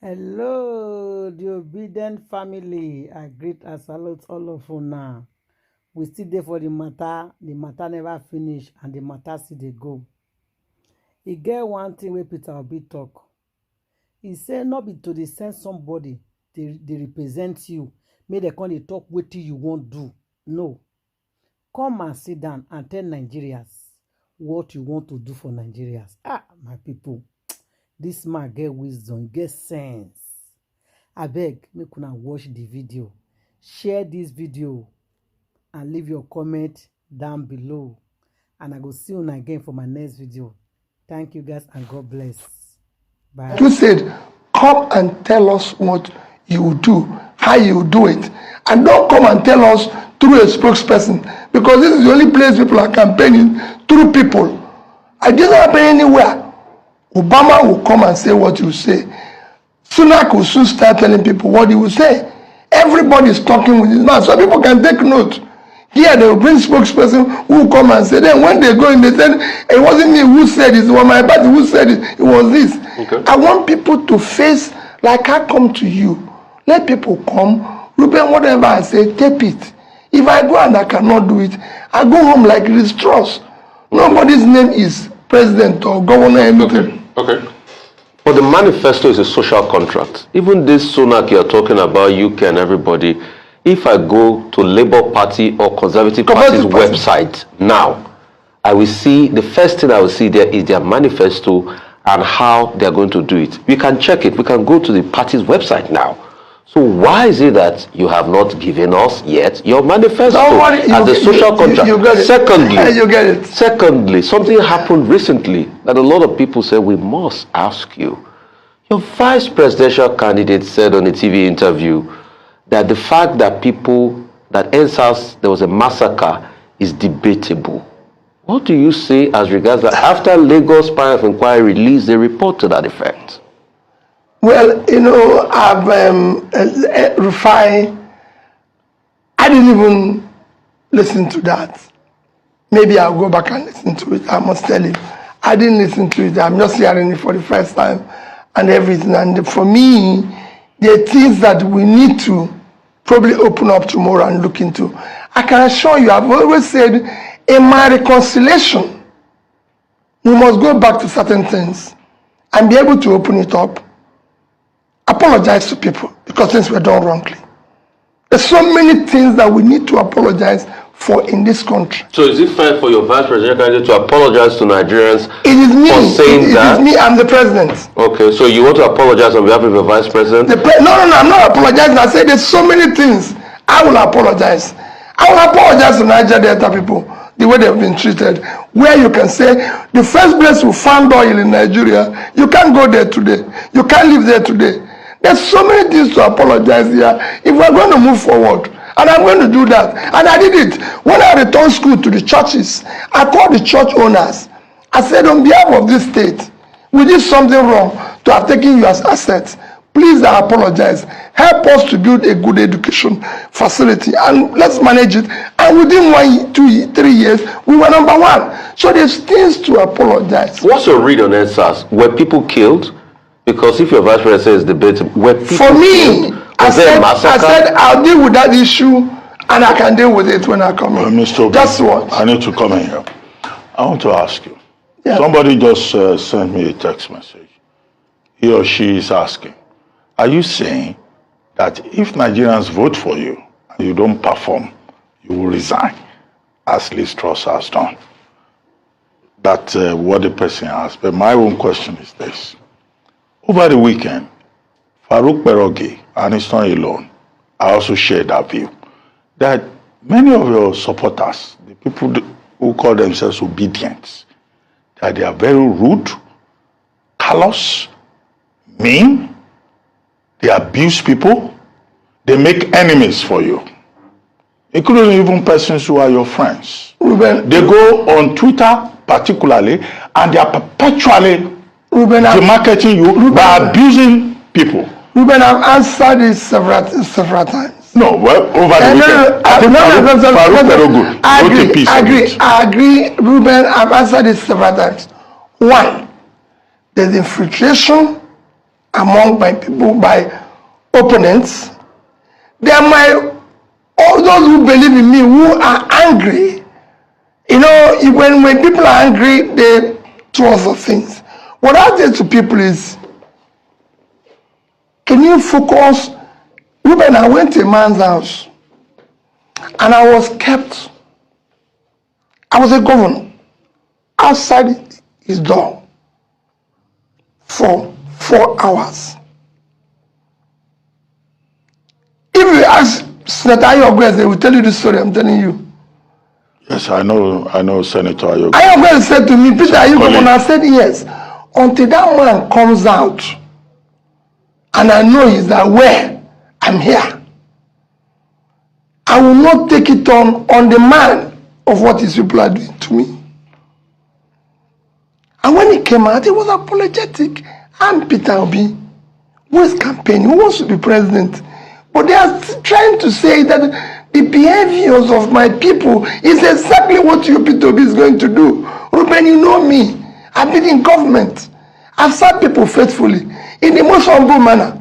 Hello, the obedient family. I greet and salute all of you now. We still there for the matter. The matter never finish, and the matter still dey go. E get one thing wey Peter Obi talk. He say not be to dey send somebody they represent you, make dem come dey talk wetin you wan do. No, come and sit down and tell Nigerians what you want to do for Nigerians. My people. This man get wisdom, get sense. Abeg, make una watch the video. Share this video and leave your comment down below. And I go see you again for my next video. Thank you guys and God bless. Bye. You said, come and tell us what you do, how you do it. And don't come and tell us through a spokesperson, because this is the only place people are campaigning through people. It doesn't happen anywhere. Obama will come and say what you say. Sunak will soon start telling people what he will say. Everybody is talking with his mouth, so people can take note. Here they will bring spokesperson who will come and say. Then when they go in, they said, it wasn't me who said it, it was my party who said it, it was this. Okay. I want people to face like I come to you. Let people come. Ruben, whatever I say, tape it. If I go and I cannot do it, I go home like Liz Truss. Nobody's name is president or governor, anything. Okay. But the manifesto is a social contract. Even this Sunak you're talking about, UK and everybody, if I go to Labour Party or Conservative Party's website now, I will see, the first thing I will see there is their manifesto and how they're going to do it. We can check it. We can go to the party's website now. So why is it that you have not given us yet your manifesto as a social contract? You get it. Secondly, something happened recently that a lot of people said we must ask you. Your vice presidential candidate said on a TV interview that the fact that there was a massacre is debatable. What do you say as regards that after Lagos panel of inquiry released a report to that effect? Well, you know, I've refined. I didn't even listen to that. Maybe I'll go back and listen to it. I must tell you, I didn't listen to it. I'm just hearing it for the first time and everything. And for me, there are things that we need to probably open up tomorrow and look into. I can assure you, I've always said, in my reconciliation, we must go back to certain things and be able to open it up. Apologize to people because things were done wrongly. There's so many things that we need to apologize for in this country. So is it fair for your vice presidential candidate to apologize to Nigerians for saying that? It is me, I'm the president. Okay, so you want to apologize on behalf of your vice president? No, I'm not apologizing. I said there's so many things. I will apologize. I will apologize to Niger Delta people, the way they've been treated. Where you can say, the first place we found oil in Nigeria, you can't go there today. You can't live there today. There's so many things to apologize here if we're going to move forward. And I'm going to do that. And I did it. When I returned school to the churches, I called the church owners. I said, on behalf of this state, we did something wrong to have taken you as assets. Please, I apologize. Help us to build a good education facility and let's manage it. And within 1, 2, 3 years, we were number one. So there's things to apologize. What's your read on NSAS? Were people killed? Because if your vice president says debate, were people for me, killed? I said I'll deal with that issue and I can deal with it when I come in. Mr. Obi, that's what. I need to come in here. I want to ask you. Yeah. Somebody just sent me a text message. He or she is asking, are you saying that if Nigerians vote for you and you don't perform, you will resign, as Liz Truss has done? That's what the person asked. But my own question is this. Over the weekend, Farouk Berogi, and it's not alone, I also shared that view, that many of your supporters, the people who call themselves obedient, that they are very rude, callous, mean, they abuse people, they make enemies for you, including even persons who are your friends. They go on Twitter particularly, and they are perpetually demarketing you by abusing people. Ruben, I've answered this several times. No, well, over the weekend. I agree, Ruben, I've answered this several times. One, there's infiltration among my people, my opponents. They are all those who believe in me, who are angry. You know, when people are angry, they do other things. What I say to people is, can you focus? Ruben, I went to a man's house and I was kept. I was a governor outside his door for 4 hours. If you ask Senator Ayogweze, they will tell you the story I'm telling you. Yes, I know Senator Ayogweze. Ayogweze said to me, Peter, are you governor? I said yes. Until that man comes out and I know he's aware I'm here, I will not take it on the man of what his people are doing to me. And when he came out, he was apologetic. I'm Peter Obi, who is campaigning, who wants to be president. But they are trying to say that the behaviors of my people is exactly what you, Peter Obi, is going to do. Ruben, you know me. I've been in government. I've served people faithfully in the most humble manner.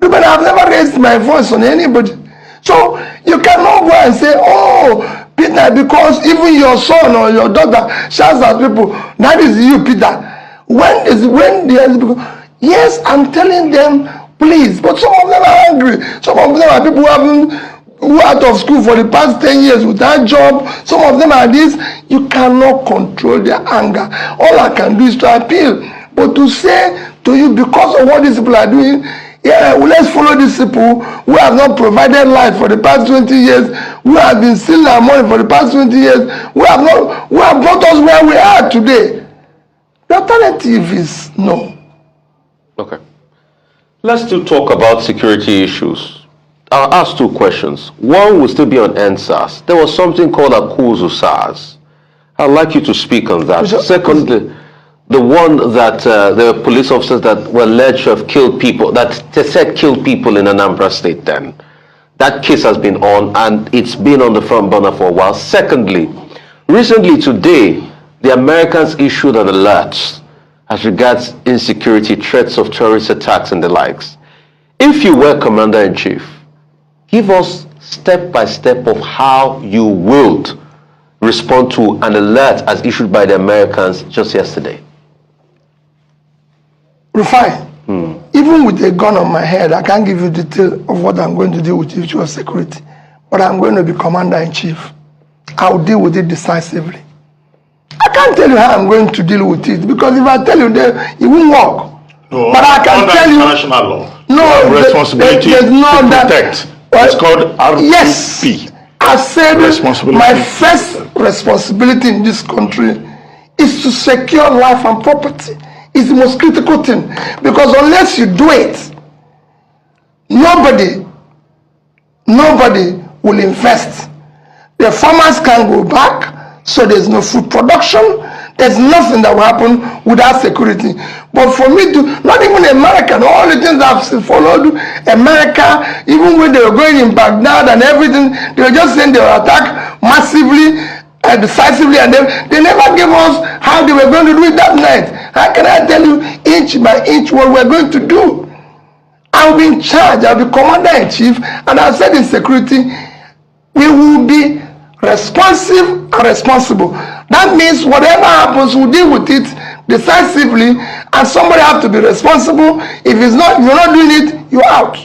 Ruben, I've never raised my voice on anybody. So you cannot go and say, oh, Peter, because even your son or your daughter shouts at people, that is you, Peter. Yes, I'm telling them, please, but some of them are angry. Some of them are people who are out of school for the past 10 years without job. Some of them are this. You cannot control their anger. All I can do is to appeal. But to say to you, because of what these people are doing, yeah, well, let's follow these people who have not provided life for the past 20 years, who have been stealing our money for the past 20 years, who have brought us where we are today. The alternative is no. Okay. Let's still talk about security issues. I'll ask 2 questions. One will still be on NSAS. There was something called Akuzu SARS. I'd like you to speak on that. Secondly, the one that there were police officers that were alleged to have killed people, that they said killed people in Anambra State then. That case has been on and it's been on the front burner for a while. Secondly, recently today, the Americans issued an alert as regards insecurity, threats of terrorist attacks and the likes. If you were Commander-in-Chief, give us step by step of how you would respond to an alert as issued by the Americans just yesterday. Refine. Even with a gun on my head, I can't give you detail of what I'm going to do with your security. But I'm going to be Commander-in-Chief. I'll deal with it decisively. I can't tell you how I'm going to deal with it, because if I tell you that, it won't work. No, but I can tell you international law. No, responsibility there's no to that. Protect. It's called RPP. Yes, I said my first responsibility in this country is to secure life and property. It's the most critical thing, because unless you do it, nobody will invest. The farmers can't go back, so there's no food production. There's nothing that will happen without security. But for me to, not even America, all the things I've followed, America, even when they were going in Baghdad and everything, they were just saying they will attack massively and decisively, and they never gave us how they were going to do it that night. How can I tell you inch by inch what we're going to do? I'll be in charge, I'll be Commander-in-Chief, and I said in security, we will be responsive and responsible. That means whatever happens, we'll deal with it decisively, and somebody has to be responsible. If you're not doing it, you're out.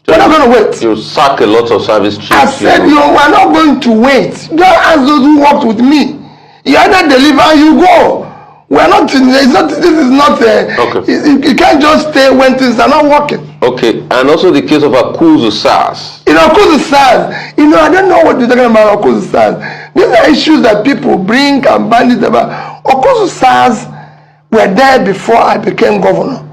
We're not going to wait. You sack a lot of service chiefs. I said, we're not going to wait. Don't ask those who worked with me. You either deliver, you go. We're not, this is not, okay. You can't just stay when things are not working. Okay, and also the case of Akuzu SARS. Akuzu SARS, I don't know what you're talking about Akuzu SARS. These are issues that people bring and bandit about. Akuzu SARS were there before I became governor.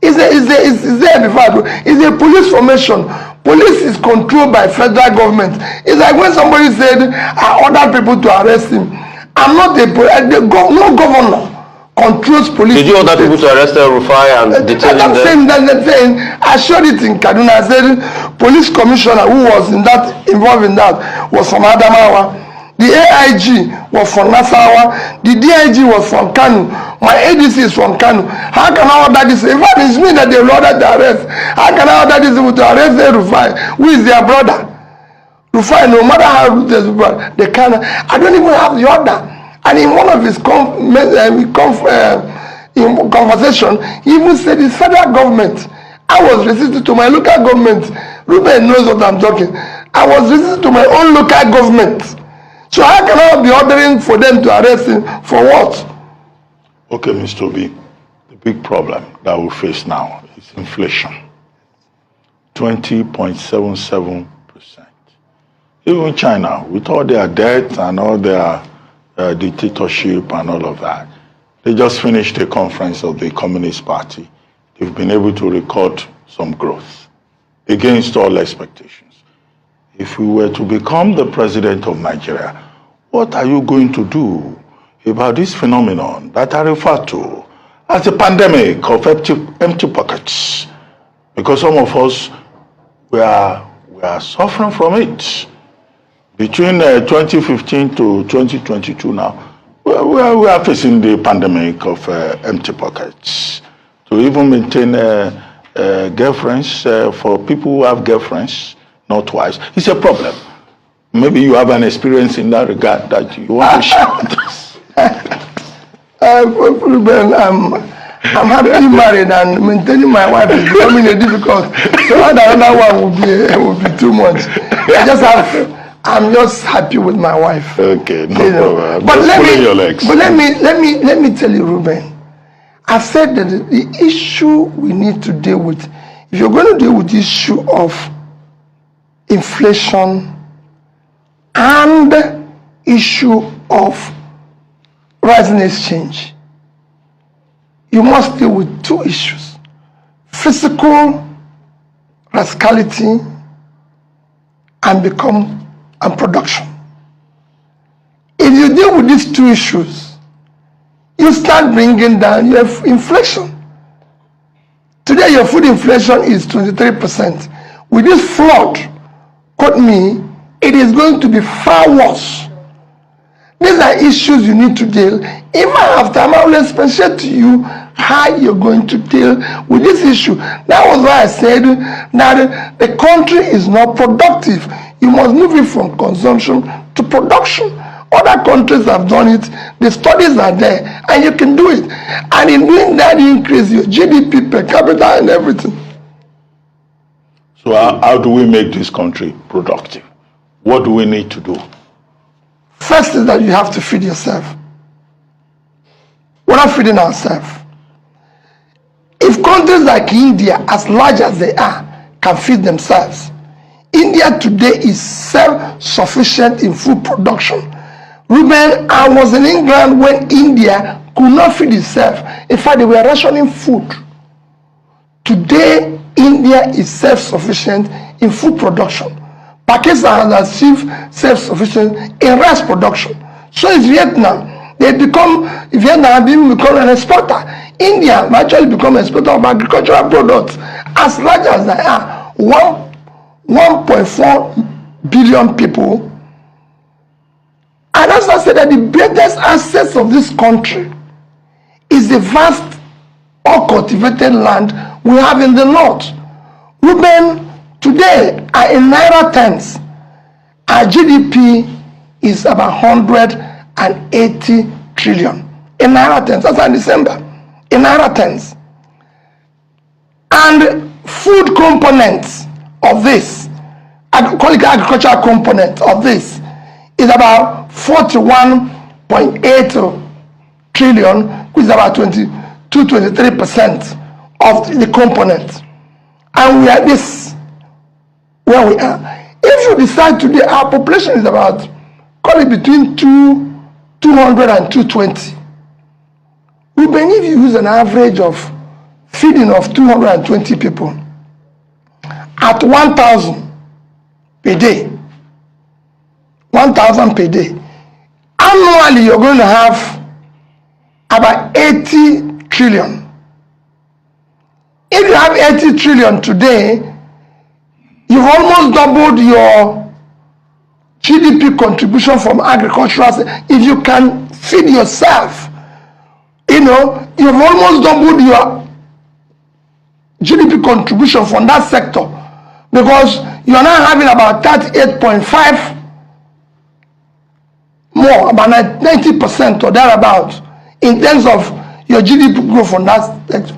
It's there before it's a police formation. Police is controlled by federal government. It's like when somebody said, I ordered people to arrest him. I'm not no governor controls police. Did you order people to arrest Rufai and detain them? That's saying, I showed it in Kaduna. I said, police commissioner who was involved in that was from Adamawa. The AIG was from Nasarawa. The DIG was from Kano. My ADC is from Kano. How can I order this? In fact, it's me that they will order the arrest. How can I order this to arrest the Rufai, who is their brother? Rufai, no matter how ruthless they can, I don't even have the order. And in one of his conversation, he even said the federal government. I was resistant to my local government. Ruben knows what I'm talking. I was resistant to my own local government. So how can I be ordering for them to arrest him for what? Okay, Mr. B, the big problem that we face now is inflation. 20.77%. Even China, with all their debt and all their dictatorship and all of that, they just finished a conference of the Communist Party. They've been able to record some growth against all expectations. If we were to become the president of Nigeria, what are you going to do about this phenomenon that I refer to as a pandemic of empty pockets? Because some of us, we are suffering from it. Between 2015 to 2022 now, we are facing the pandemic of empty pockets. To even maintain girlfriends for people who have girlfriends, not wives, it's a problem. Maybe you have an experience in that regard that you want to share with us. Ruben, I'm happily married and maintaining my wife is becoming a difficult. So another one would be too much. I'm just happy with my wife. Okay, no problem. But let me tell you, Ruben. I've said that the issue we need to deal with, if you're going to deal with the issue of inflation and issue of rising exchange, you must deal with two issues: physical rascality and production. If you deal with these two issues, you start bringing down your inflation. Today, your food inflation is 23%. With this flood, quote me, it is going to be far worse. These are issues you need to deal. If I have time, I will explain to you how you're going to deal with this issue. That was why I said that the country is not productive. You must move it from consumption to production. Other countries have done it. The studies are there, and you can do it. And in doing that, you increase your GDP per capita and everything. So how do we make this country productive? What do we need to do? First is that you have to feed yourself. We're not feeding ourselves. If countries like India, as large as they are, can feed themselves, India today is self-sufficient in food production. Ruben, I was in England when India could not feed itself. In fact, they were rationing food. Today, India is self-sufficient in food production. Pakistan has achieved self-sufficiency in rice production. So is Vietnam. Vietnam has become an exporter. India will actually become an exporter of agricultural products. As large as they are, 1.4 billion people. And as I said, that the greatest assets of this country is the vast uncultivated land we have in the north. Women today are in Naira terms. Our GDP is about 180 trillion in Naira terms. That's in December. In Naira terms. And food components of this, I call it agricultural component of this, is about 41.8 trillion, which is about 23% of the component. And we are this where we are. If you decide today, our population is about, call it between 200 and 220. Ruben, if you use an average of feeding of 220 people at 1,000 per day, 1,000 per day, annually you're going to have about 80 trillion. If you have 80 trillion today, you've almost doubled your GDP contribution from agricultural, if you can feed yourself, you know, you've almost doubled your GDP contribution from that sector, because you are now having about 38.5 more, about 90% or thereabouts in terms of your GDP growth from that sector.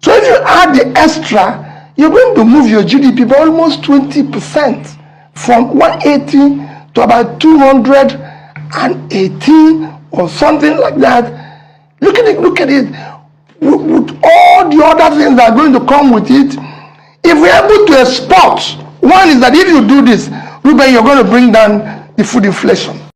So if you add the extra, you're going to move your GDP by almost 20%, from 180 to about 218 or something like that. Look at it, with all the other things that are going to come with it. If we're able to export, one is that if you do this, Ruben, you're going to bring down the food inflation.